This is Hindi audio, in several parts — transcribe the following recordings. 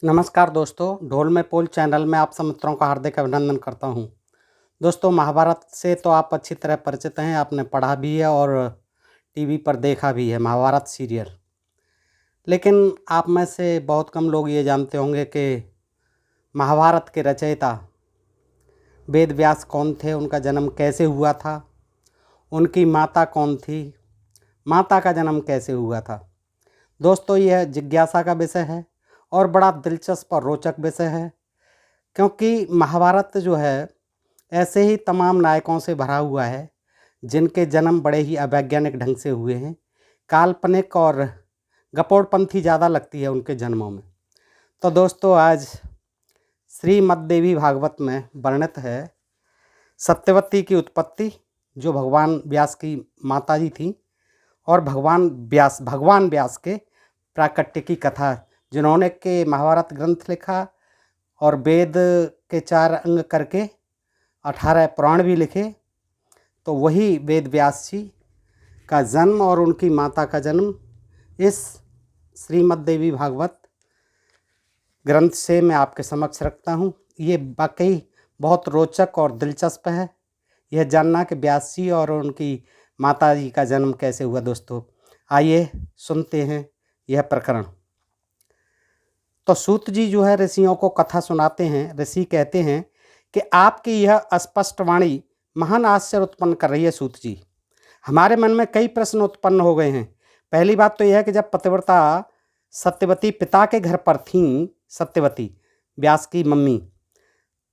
नमस्कार दोस्तों, ढोल में पोल चैनल में आप सब मित्रों का हार्दिक अभिनंदन करता हूं। दोस्तों, महाभारत से तो आप अच्छी तरह परिचित हैं, आपने पढ़ा भी है और टीवी पर देखा भी है महाभारत सीरियल। लेकिन आप में से बहुत कम लोग ये जानते होंगे कि महाभारत के रचयिता वेद व्यास कौन थे, उनका जन्म कैसे हुआ था, उनकी माता कौन थी, माता का जन्म कैसे हुआ था। दोस्तों, यह जिज्ञासा का विषय है और बड़ा दिलचस्प और रोचक विषय है, क्योंकि महाभारत जो है ऐसे ही तमाम नायकों से भरा हुआ है जिनके जन्म बड़े ही अवैज्ञानिक ढंग से हुए हैं। काल्पनिक और गपोड़पंथी ज़्यादा लगती है उनके जन्मों में। तो दोस्तों, आज श्रीमद् देवी भागवत में वर्णित है सत्यवती की उत्पत्ति, जो भगवान व्यास की माताजी थी, और भगवान व्यास के प्राकट्य की कथा, जिन्होंने के महाभारत ग्रंथ लिखा और वेद के 4 अंग करके 18 पुराण भी लिखे। तो वही वेद व्यास जी का जन्म और उनकी माता का जन्म इस श्रीमद् देवी भागवत ग्रंथ से मैं आपके समक्ष रखता हूँ। ये वाकई बहुत रोचक और दिलचस्प है यह जानना कि व्यास जी और उनकी माता जी का जन्म कैसे हुआ। दोस्तों, आइए सुनते हैं यह प्रकरण। तो सूत जी जो है ऋषियों को कथा सुनाते हैं। ऋषि कहते हैं कि आपकी यह अस्पष्ट वाणी महान आश्चर्य उत्पन्न कर रही है। सूत जी, हमारे मन में कई प्रश्न उत्पन्न हो गए हैं। पहली बात तो यह है कि जब पतिव्रता सत्यवती पिता के घर पर थीं, सत्यवती व्यास की मम्मी,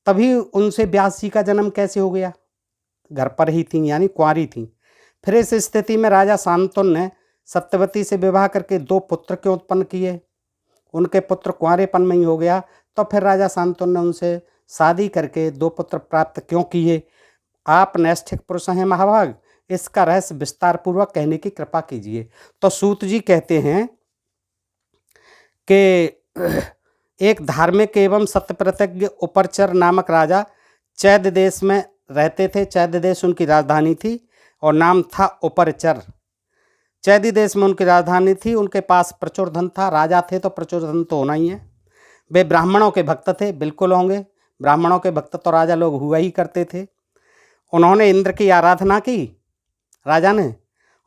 तभी उनसे व्यास जी का जन्म कैसे हो गया? घर पर ही थीं, यानी कुंवारी थीं। फिर इस स्थिति में राजा शांतनु ने सत्यवती से विवाह करके 2 पुत्र क्यों उत्पन्न किए? उनके पुत्र कुंवारेपन में ही हो गया, तो फिर राजा शांतनु ने उनसे शादी करके 2 पुत्र प्राप्त क्यों किए? आप नैष्ठिक पुरुष हैं महाभाग, इसका रहस्य विस्तार पूर्वक कहने की कृपा कीजिए। तो सूत जी कहते हैं कि एक धार्मिक एवं सत्यप्रतिज्ञ उपरचर नामक राजा चैद देश में रहते थे। चैद देश उनकी राजधानी थी और नाम था उपरचर। चैदी देश में उनकी राजधानी थी। उनके पास प्रचुर धन था। राजा थे तो प्रचुर धन तो होना ही है। वे ब्राह्मणों के भक्त थे, बिल्कुल होंगे। ब्राह्मणों के भक्त तो राजा लोग हुआ ही करते थे। उन्होंने इंद्र की आराधना की, राजा ने,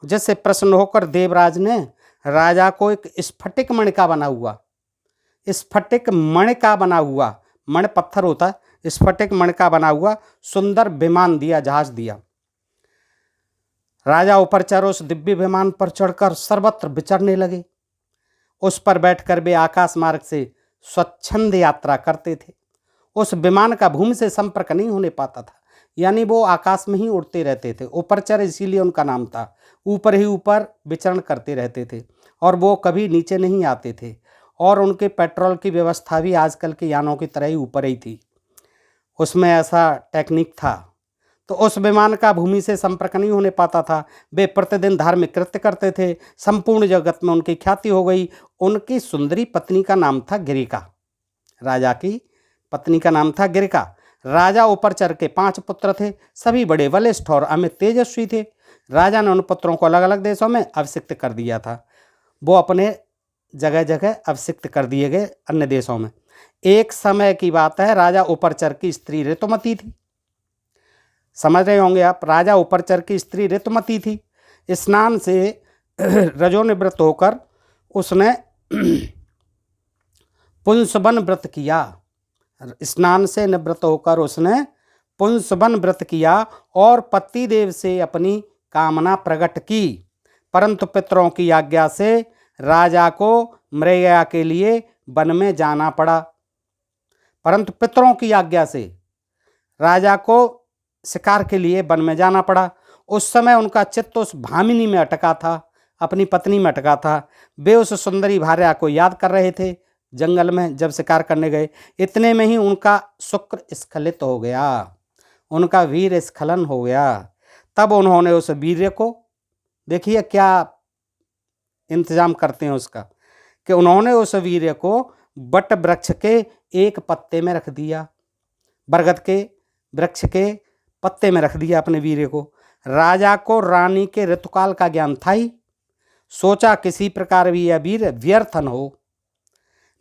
जिससे प्रसन्न होकर देवराज ने राजा को एक स्फटिक मणि का बना हुआ, स्फटिक मणि का बना हुआ, मणि पत्थर होता है, स्फटिक मणि का बना हुआ सुंदर विमान दिया, जहाज दिया। राजा उपरचर उस दिव्य विमान पर चढ़कर सर्वत्र विचरने लगे। उस पर बैठकर वे आकाश मार्ग से स्वच्छंद यात्रा करते थे। उस विमान का भूमि से संपर्क नहीं होने पाता था, यानी वो आकाश में ही उड़ते रहते थे। उपरचर इसीलिए उनका नाम था। ऊपर ही ऊपर विचरण करते रहते थे और वो कभी नीचे नहीं आते थे। और उनके पेट्रोल की व्यवस्था भी आजकल के यानों की तरह ही ऊपर ही थी, उसमें ऐसा टेक्निक था। तो उस विमान का भूमि से संपर्क नहीं होने पाता था। वे प्रतिदिन धार्मिक कृत्य करते थे। संपूर्ण जगत में उनकी ख्याति हो गई। उनकी सुंदरी पत्नी का नाम था गिरिका। राजा की पत्नी का नाम था गिरिका। राजा उपरचर के 5 पुत्र थे। सभी बड़े बलिष्ठ और अमित तेजस्वी थे। राजा ने उन पुत्रों को अलग अलग देशों में अभिषिक्त कर दिया था। वो अपने जगह जगह अभिषिक्त कर दिए गए अन्य देशों में। एक समय की बात है, राजा उपरचर की स्त्री ऋतुमती थी। समझ रहे होंगे आप, राजा उपरचर की स्त्री ऋतुमती थी। स्नान से रजोनिवृत्त होकर उसने पुंसवन व्रत किया। स्नान से निवृत्त होकर उसने पुंसवन व्रत किया और पतिदेव से अपनी कामना प्रकट की। परंतु पितरों की आज्ञा से राजा को मृगया के लिए वन में जाना पड़ा। परंतु पितरों की आज्ञा से राजा को शिकार के लिए वन में जाना पड़ा। उस समय उनका चित्त उस भामिनी में अटका था, अपनी पत्नी में अटका था। वे उस सुंदरी भार्या को याद कर रहे थे जंगल में जब शिकार करने गए। इतने में ही उनका शुक्र स्खलित हो गया, उनका वीर स्खलन हो गया। तब उन्होंने उस वीर्य को, देखिए क्या इंतजाम करते हैं उसका, कि उन्होंने उस वीर्य को बट वृक्ष के एक पत्ते में रख दिया, बरगद के वृक्ष के पत्ते में रख दिया अपने वीर्य को। राजा को रानी के ऋतुकाल का ज्ञान था ही। सोचा किसी प्रकार भी यह वीर व्यर्थ न हो।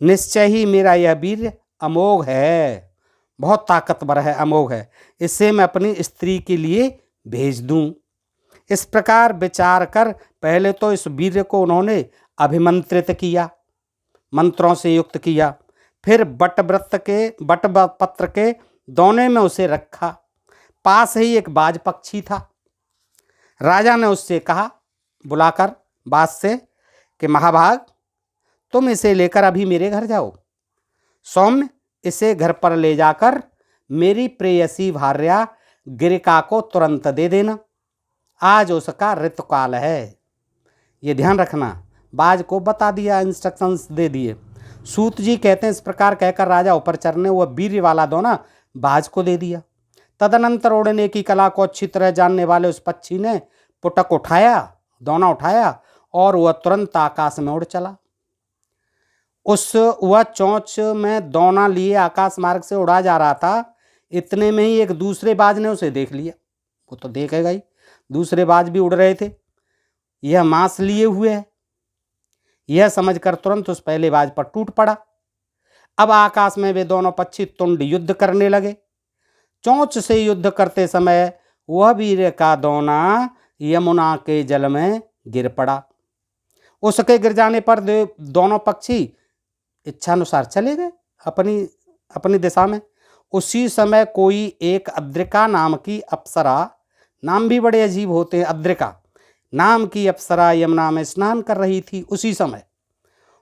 निश्चय ही मेरा यह वीर अमोघ है, बहुत ताकतवर है, अमोघ है, इसे मैं अपनी स्त्री के लिए भेज दूं। इस प्रकार विचार कर पहले तो इस वीर को उन्होंने अभिमंत्रित किया, मंत्रों से युक्त किया। फिर बट पत्र के दोने में उसे रखा। पास ही एक बाज पक्षी था। राजा ने उससे कहा बुलाकर बाज से कि महाभाग, तुम इसे लेकर अभी मेरे घर जाओ। सौम्य, इसे घर पर ले जाकर मेरी प्रेयसी भार्या गिरिका को तुरंत दे देना। आज उसका ऋतुकाल है। ये ध्यान रखना। बाज को बता दिया, इंस्ट्रक्शंस दे दिए। सूत जी कहते हैं इस प्रकार कहकर राजा उपरचर ने वह वीर्य वाला दोना बाज को दे दिया। तदनंतर उड़ने की कला को अच्छी तरह जानने वाले उस पक्षी ने पुटक उठाया, दोना उठाया और वह तुरंत आकाश में उड़ चला। वह चोंच में दोना लिए आकाश मार्ग से उड़ा जा रहा था। इतने में ही एक दूसरे बाज ने उसे देख लिया। वो तो देखेगा ही, दूसरे बाज भी उड़ रहे थे, यह मांस लिए हुए है। यह समझकर तुरंत उस पहले बाज पर टूट पड़ा। अब आकाश में वे दोनों पक्षी तुंड युद्ध करने लगे। चोंच से युद्ध करते समय वह वीर का दोना यमुना के जल में गिर पड़ा। उसके गिर जाने पर दोनों पक्षी इच्छानुसार चले गए अपनी अपनी दिशा में। उसी समय कोई एक अद्रिका नाम की अप्सरा, नाम भी बड़े अजीब होते हैं, अद्रिका नाम की अप्सरा यमुना में स्नान कर रही थी उसी समय।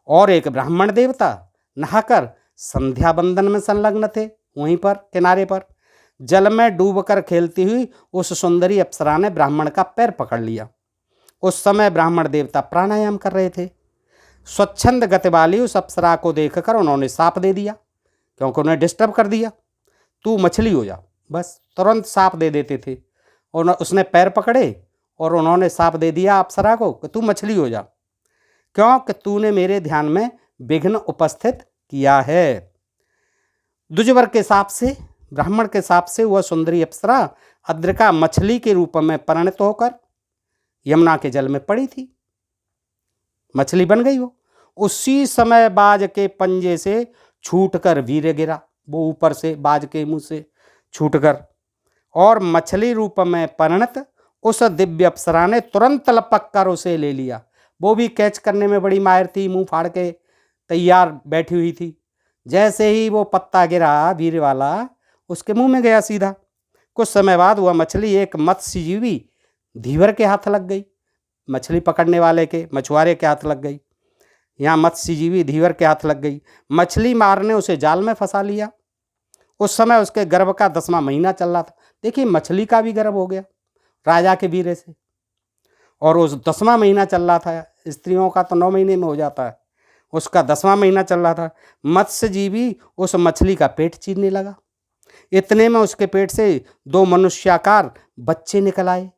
और एक ब्राह्मण देवता नहाकर संध्या बंदन में संलग्न थे। वहीं पर किनारे पर जल में डूबकर खेलती हुई उस सुंदरी अप्सरा ने ब्राह्मण का पैर पकड़ लिया। उस समय ब्राह्मण देवता प्राणायाम कर रहे थे। स्वच्छंद गति वाली उस अप्सरा को देखकर उन्होंने साप दे दिया, क्योंकि उन्हें डिस्टर्ब कर दिया। तू मछली हो जा, बस तुरंत साप दे देते थे। और उसने पैर पकड़े और उन्होंने साप दे दिया अप्सरा को कि तू मछली हो जा, क्योंकि तूने मेरे ध्यान में विघ्न उपस्थित किया है। दुजवर के साप से, ब्राह्मण के साप से वह सुंदरी अप्सरा अद्रिका मछली के रूप में परिणत होकर यमुना के जल में पड़ी थी, मछली बन गई वो। उसी समय बाज के पंजे से छूटकर वीर गिरा, वो ऊपर से बाज के मुंह से छूटकर, और मछली रूप में परिणत उस दिव्य अप्सरा ने तुरंत लपक कर उसे ले लिया। वो भी कैच करने में बड़ी माहिर थी, मुंह फाड़ के तैयार बैठी हुई थी। जैसे ही वो पत्ता गिरा वीर वाला, उसके मुंह में गया सीधा। कुछ समय बाद वह मछली एक मत्स्यजीवी धीवर के हाथ लग गई। मछली पकड़ने वाले के, मछुआरे के हाथ लग गई। यहाँ मत्स्यजीवी धीवर के हाथ लग गई। मछली मारने उसे जाल में फंसा लिया। उस समय उसके गर्भ का 10वां महीना चल रहा था। देखिए, मछली का भी गर्भ हो गया राजा के वीरे से, और उस 10वां महीना चल रहा था। स्त्रियों का तो 9 महीने में हो जाता है, उसका 10वां महीना चल रहा था। मत्स्यजीवी उस मछली का पेट चीरने लगा। इतने में उसके पेट से 2 मनुष्याकार बच्चे निकल आए।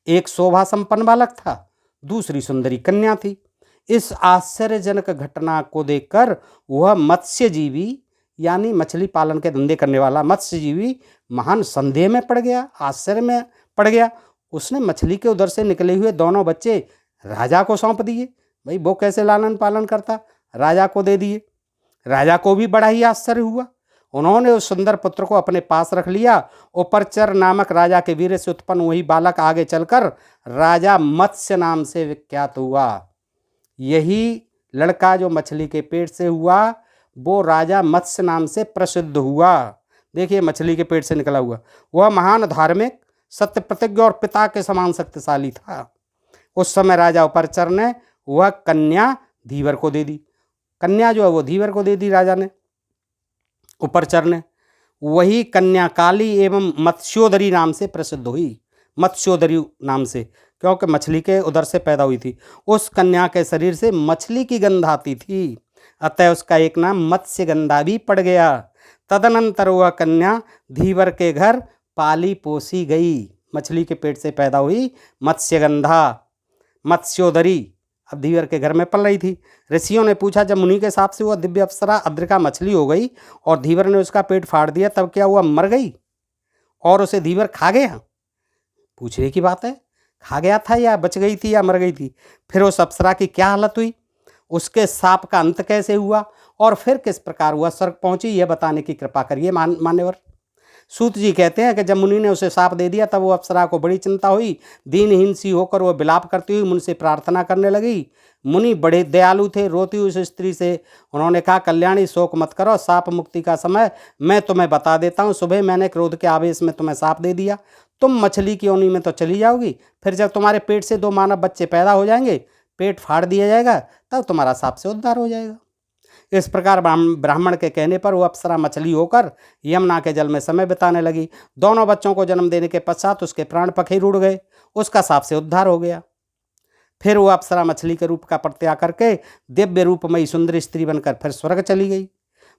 एक शोभा संपन्न बालक था, दूसरी सुंदरी कन्या थी। इस आश्चर्यजनक घटना को देखकर वह मत्स्यजीवी, यानी मछली पालन के धंधे करने वाला मत्स्यजीवी, महान संदेह में पड़ गया, आश्चर्य में पड़ गया। उसने मछली के उदर से निकले हुए दोनों बच्चे राजा को सौंप दिए। भाई वो कैसे लालन पालन करता, राजा को दे दिए। राजा को भी बड़ा ही आश्चर्य हुआ। उन्होंने उस सुंदर पुत्र को अपने पास रख लिया। उपरचर नामक राजा के वीर से उत्पन्न वही बालक आगे चलकर राजा मत्स्य नाम से विख्यात हुआ। यही लड़का जो मछली के पेट से हुआ, वो राजा मत्स्य नाम से प्रसिद्ध हुआ। देखिए, मछली के पेट से निकला हुआ। वह महान धार्मिक, सत्य प्रतिज्ञ और पिता के समान शक्तिशाली था। उस समय राजा उपरचर ने वह कन्या धीवर को दे दी। कन्या जो है वो धीवर को दे दी राजा ने, उपरचर ने। वही कन्या काली एवं मत्स्योदरी नाम से प्रसिद्ध हुई। मत्स्योदरी नाम से, क्योंकि मछली के उदर से पैदा हुई थी। उस कन्या के शरीर से मछली की गंध आती थी, अतः उसका एक नाम मत्स्यगंधा भी पड़ गया। तदनंतर वह कन्या धीवर के घर पाली पोसी गई। मछली के पेट से पैदा हुई मत्स्यगंधा, मत्स्योदरी अब धीवर के घर में पल रही थी। ऋषियों ने पूछा, जब मुनि के साथ से वह दिव्य अप्सरा अद्रिका मछली हो गई और धीवर ने उसका पेट फाड़ दिया, तब क्या हुआ, मर गई और उसे धीवर खा गया? पूछने की बात है, खा गया था या बच गई थी या मर गई थी? फिर उस अप्सरा की क्या हालत हुई, उसके साप का अंत कैसे हुआ और फिर किस प्रकार वह स्वर्ग पहुंची यह बताने की कृपा करिए मान्यवर। सूत जी कहते हैं कि जब मुनि ने उसे शाप दे दिया तब वो अप्सरा को बड़ी चिंता हुई। दीनहीन सी होकर वह विलाप करती हुई मुनि से प्रार्थना करने लगी। मुनि बड़े दयालु थे। रोती हुई उस स्त्री से उन्होंने कहा, कल्याणी शोक मत करो, शाप मुक्ति का समय मैं तुम्हें बता देता हूँ। सुबह मैंने क्रोध के आवेश में तुम्हें शाप दे दिया, तुम मछली की योनि में तो चली जाओगी। फिर जब तुम्हारे पेट से 2 मानव बच्चे पैदा हो जाएंगे, पेट फाड़ दिया जाएगा, तब तुम्हारा शाप से उद्धार हो जाएगा। इस प्रकार ब्राह्मण के कहने पर वो अप्सरा मछली होकर यमुना के जल में समय बिताने लगी। दोनों बच्चों को जन्म देने के पश्चात उसके प्राण पखेर उड़ गए, उसका शाप से उद्धार हो गया। फिर वो अप्सरा मछली के रूप का परित्याग करके दिव्य रूपमयी सुंदरी स्त्री बनकर फिर स्वर्ग चली गई।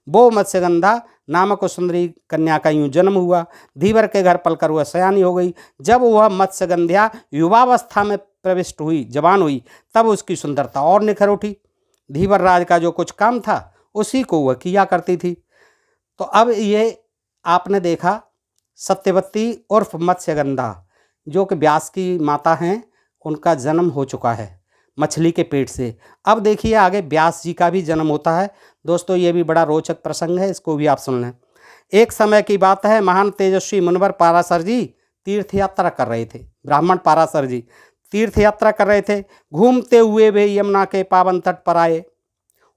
वो मत्स्यगंधा नामक उस सुंदरी कन्या का यूं जन्म हुआ। धीवर के घर पलकर वह सयानी हो गई। जब वह मत्स्यगंध्या युवावस्था में प्रविष्ट हुई, जवान हुई, तब उसकी सुंदरता और निखर उठी। धीवर राज का जो कुछ काम था उसी को वह किया करती थी। तो अब ये आपने देखा सत्यवती उर्फ मत्स्यगंधा, जो कि व्यास की माता हैं, उनका जन्म हो चुका है मछली के पेट से। अब देखिए आगे व्यास जी का भी जन्म होता है। दोस्तों ये भी बड़ा रोचक प्रसंग है, इसको भी आप सुन लें। एक समय की बात है, महान तेजस्वी मुनिवर पाराशर जी तीर्थ यात्रा कर रहे थे। ब्राह्मण पाराशर जी तीर्थ यात्रा कर रहे थे। घूमते हुए वे यमुना के पावन तट पर आए।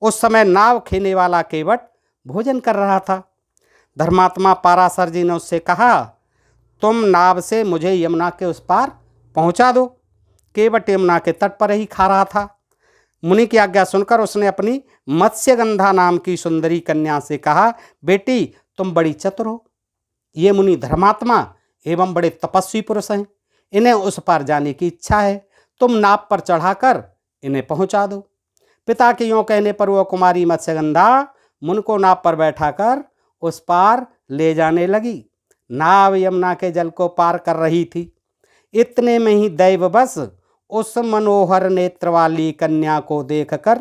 उस समय नाव खेने वाला केवट भोजन कर रहा था। धर्मात्मा पाराशर जी ने उससे कहा, तुम नाव से मुझे यमुना के उस पार पहुंचा दो। केवट यमुना के तट पर ही खा रहा था। मुनि की आज्ञा सुनकर उसने अपनी मत्स्यगंधा नाम की सुंदरी कन्या से कहा, बेटी तुम बड़ी चतुर हो। ये मुनि धर्मात्मा एवं बड़े तपस्वी पुरुष हैं, इन्हें उस पार जाने की इच्छा है, तुम नाव पर चढ़ाकर इन्हें पहुंचा दो। पिता के यों कहने पर वह कुमारी मत्स्यगंधा मुनि को नाव पर बैठाकर उस पार ले जाने लगी। नाव यमुना के जल को पार कर रही थी। इतने में ही दैववश उस मनोहर नेत्र वाली कन्या को देखकर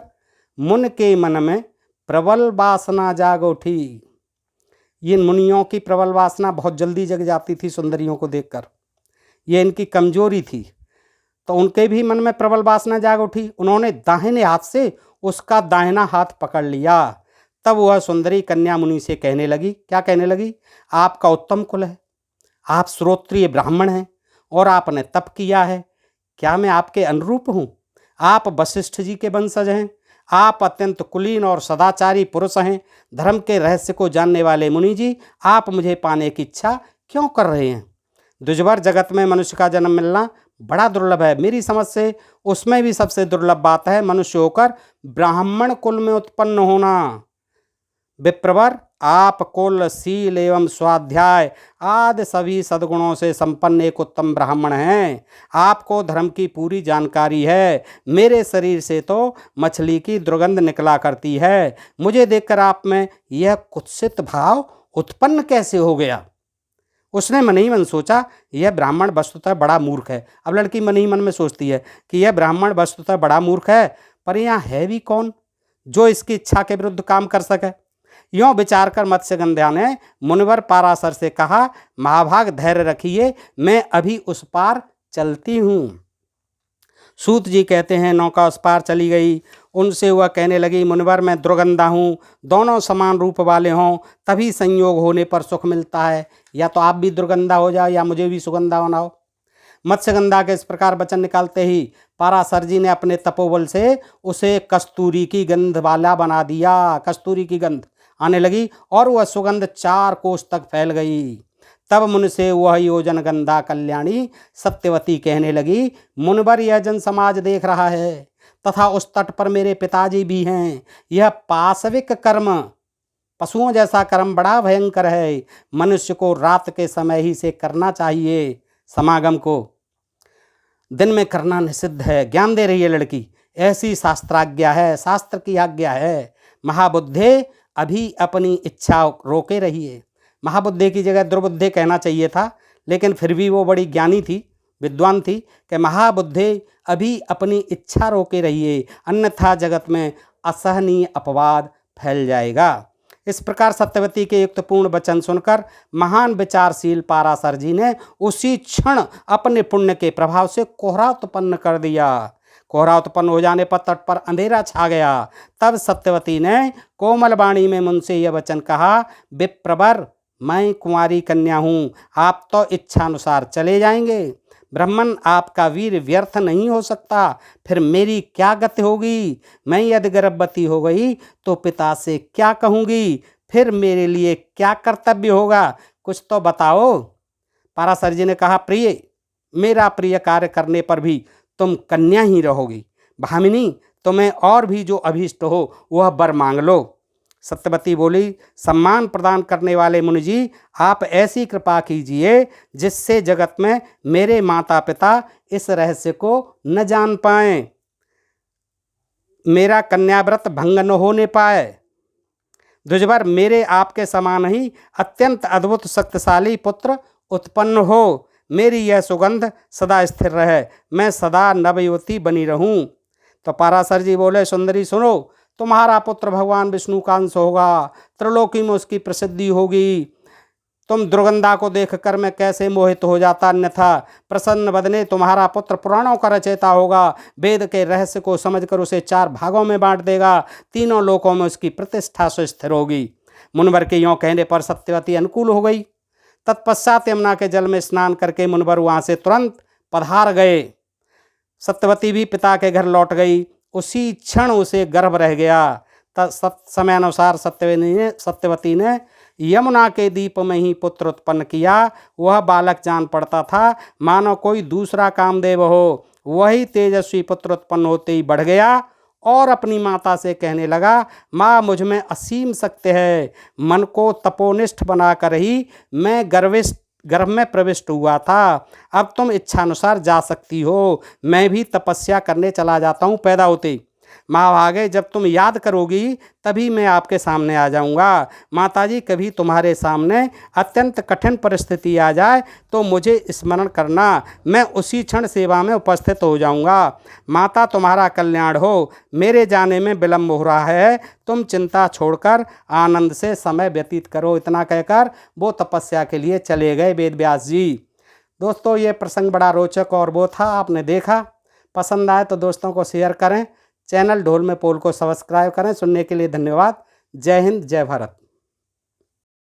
मुनि के मन में प्रबल वासना जाग उठी। ये मुनियों की प्रबल वासना बहुत जल्दी जग जाती थी सुंदरियों को देखकर, ये इनकी कमजोरी थी। तो उनके भी मन में प्रबल वासना जाग उठी। उन्होंने दाहिने हाथ से उसका दाहिना हाथ पकड़ लिया। तब वह सुंदरी कन्या मुनि से कहने लगी, क्या कहने लगी, आपका उत्तम कुल है, आप श्रोत्रिय ब्राह्मण हैं और आपने तप किया है। क्या मैं आपके अनुरूप हूँ? आप वशिष्ठ जी के वंशज हैं, आप अत्यंत कुलीन और सदाचारी पुरुष हैं। धर्म के रहस्य को जानने वाले मुनि जी, आप मुझे पाने की इच्छा क्यों कर रहे हैं? दुर्जर जगत में मनुष्य का जन्म मिलना बड़ा दुर्लभ है। मेरी समझ से उसमें भी सबसे दुर्लभ बात है मनुष्य होकर ब्राह्मण कुल में उत्पन्न होना। विप्रवर, आप कुल, शील एवं स्वाध्याय आदि सभी सद्गुणों से संपन्न एक उत्तम ब्राह्मण हैं। आपको धर्म की पूरी जानकारी है। मेरे शरीर से तो मछली की दुर्गंध निकला करती है। मुझे देखकर आप में यह कुत्सित भाव उत्पन्न कैसे हो गया? उसने मन ही मन सोचा, यह ब्राह्मण वस्तुतः बड़ा मूर्ख है। अब लड़की मन ही मन में सोचती है कि यह ब्राह्मण वस्तुतः बड़ा मूर्ख है, पर यहाँ है भी कौन जो इसकी इच्छा के विरुद्ध काम कर सके। यों विचार कर मत्स्यगंधा ने मुनिवर पाराशर से कहा, महाभाग धैर्य रखिए, मैं अभी उस पार चलती हूँ। सूत जी कहते हैं नौका उस पार चली गई। उनसे वह कहने लगी, मुनिवर मैं दुर्गंधा हूँ, दोनों समान रूप वाले हों तभी संयोग होने पर सुख मिलता है। या तो आप भी दुर्गंधा हो जाओ या मुझे भी सुगंधा होना हो। मत्स्यगंधा के इस प्रकार वचन निकालते ही पाराशर जी ने अपने तपोबल से उसे कस्तूरी की गंध वाला बना दिया। कस्तूरी की गंध आने लगी और वह सुगंध 4 कोस तक फैल गई। तब मुनि से वह योजन गंधा कल्याणी सत्यवती कहने लगी, मुनिवर यह जन समाज देख रहा है तथा उस तट पर मेरे पिताजी भी हैं। यह पाशविक कर्म, पशुओं जैसा कर्म बड़ा भयंकर है। मनुष्य को रात के समय ही से करना चाहिए। समागम को दिन में करना निषिद्ध है। ज्ञान दे रही है लड़की, ऐसी शास्त्राज्ञा है, शास्त्र की आज्ञा है। महाबुद्धे अभी अपनी इच्छा रोके रहिए। महाबुद्धे की जगह दुर्बुद्धे कहना चाहिए था, लेकिन फिर भी वो बड़ी ज्ञानी थी, विद्वान थी कि महाबुद्धे अभी अपनी इच्छा रोके रहिए, अन्यथा जगत में असहनीय अपवाद फैल जाएगा। इस प्रकार सत्यवती के युक्तपूर्ण वचन सुनकर महान विचारशील पाराशर जी ने उसी क्षण अपने पुण्य के प्रभाव से कोहरा उत्पन्न कर दिया। कोहरा उत्पन्न हो जाने पर तट पर अंधेरा छा गया। तब सत्यवती ने कोमल वाणी में मुझसे यह वचन कहा, विप्रवर, मैं कुंवारी कन्या हूँ, आप तो इच्छानुसार चले जाएंगे। ब्राह्मण, आपका वीर व्यर्थ नहीं हो सकता, फिर मेरी क्या गति होगी? मैं यदि गर्भवती हो गई तो पिता से क्या कहूँगी? फिर मेरे लिए क्या कर्तव्य होगा? कुछ तो बताओ। पराशर जी ने कहा, प्रिय, मेरा प्रिय कार्य करने पर भी तुम कन्या ही रहोगी। भामिनी, तुम्हें और भी जो अभीष्ट हो वह वर मांग लो। सत्यवती बोली, सम्मान प्रदान करने वाले मुनि जी, आप ऐसी कृपा कीजिए जिससे जगत में मेरे माता पिता इस रहस्य को न जान पाएं, मेरा कन्याव्रत भंग न होने पाए। द्विजवर, मेरे आपके समान ही अत्यंत अद्भुत शक्तिशाली पुत्र उत्पन्न हो। मेरी यह सुगंध सदा स्थिर रहे, मैं सदा नवयुवती बनी रहूं। तो पराशर जी बोले, सुंदरी सुनो, तुम्हारा पुत्र भगवान विष्णु का अंश होगा, त्रिलोकी में उसकी प्रसिद्धि होगी। तुम दुर्गंधा को देखकर मैं कैसे मोहित हो जाता, अन्यथा प्रसन्न बदने तुम्हारा पुत्र पुराणों का रचयिता होगा, वेद के रहस्य को समझकर उसे 4 भागों में बांट देगा, तीनों लोकों में उसकी प्रतिष्ठा सुस्थिर होगी। मुनवर के यों कहने पर सत्यवती अनुकूल हो गई। तत्पश्चात यमुना के जल में स्नान करके मुनवर वहाँ से तुरंत पधार गए। सत्यवती भी पिता के घर लौट गई। उसी क्षण उसे गर्भ रह गया। समयानुसार सत्यवती ने यमुना के दीप में ही पुत्र उत्पन्न किया। वह बालक जान पड़ता था मानो कोई दूसरा कामदेव हो। वही तेजस्वी पुत्र उत्पन्न होते ही बढ़ गया और अपनी माता से कहने लगा, माँ, मुझ में असीम शक्ति है। मन को तपोनिष्ठ बनाकर ही मैं गर्भ में प्रविष्ट हुआ था। अब तुम इच्छानुसार जा सकती हो। मैं भी तपस्या करने चला जाता हूँ। पैदा होते ही माँ भागे, जब तुम याद करोगी तभी मैं आपके सामने आ जाऊँगा। माताजी, कभी तुम्हारे सामने अत्यंत कठिन परिस्थिति आ जाए तो मुझे स्मरण करना, मैं उसी क्षण सेवा में उपस्थित हो जाऊँगा। माता, तुम्हारा कल्याण हो। मेरे जाने में विलम्ब हो रहा है, तुम चिंता छोड़कर आनंद से समय व्यतीत करो। इतना कहकर वो तपस्या के लिए चले गए वेद व्यास जी। दोस्तों, ये प्रसंग बड़ा रोचक और वो था, आपने देखा। पसंद आए तो दोस्तों को शेयर करें। चैनल ढोल में पोल को सब्सक्राइब करें। सुनने के लिए धन्यवाद। जय हिंद, जय भारत।